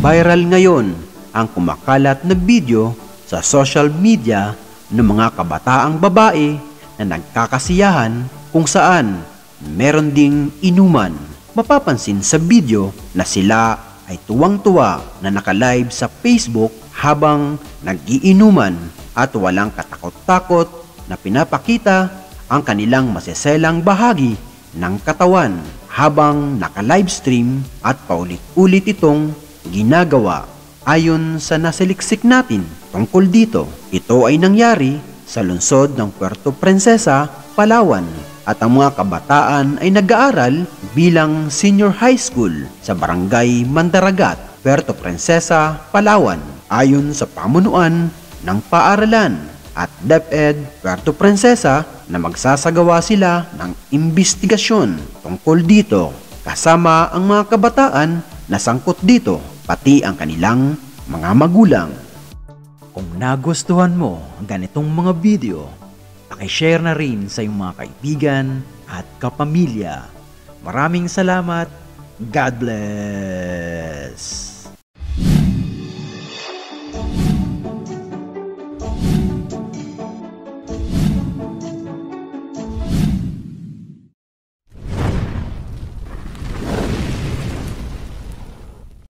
Viral ngayon ang kumakalat na video sa social media ng mga kabataang babae na nagkakasiyahan kung saan meron ding inuman. Mapapansin sa video na sila ay tuwang-tuwa na naka-live sa Facebook habang nag-iinuman at walang katakot-takot na pinapakita ang kanilang maseselang bahagi ng katawan habang naka-livestream at paulit-ulit itong ginagawa. Ayon sa nasaliksik natin tungkol dito, ito ay nangyari sa lungsod ng Puerto Princesa, Palawan at ang mga kabataan ay nag-aaral bilang senior high school sa Barangay Mandaragat, Puerto Princesa, Palawan. Ayon sa pamunuan ng paaralan at DepEd Puerto Princesa na magsasagawa sila ng imbestigasyon tungkol dito kasama ang mga kabataan na sangkot dito pati ang kanilang mga magulang. Kung nagustuhan mo ang ganitong mga video, paki-share na rin sa iyong mga kaibigan at kapamilya. Maraming salamat. God bless!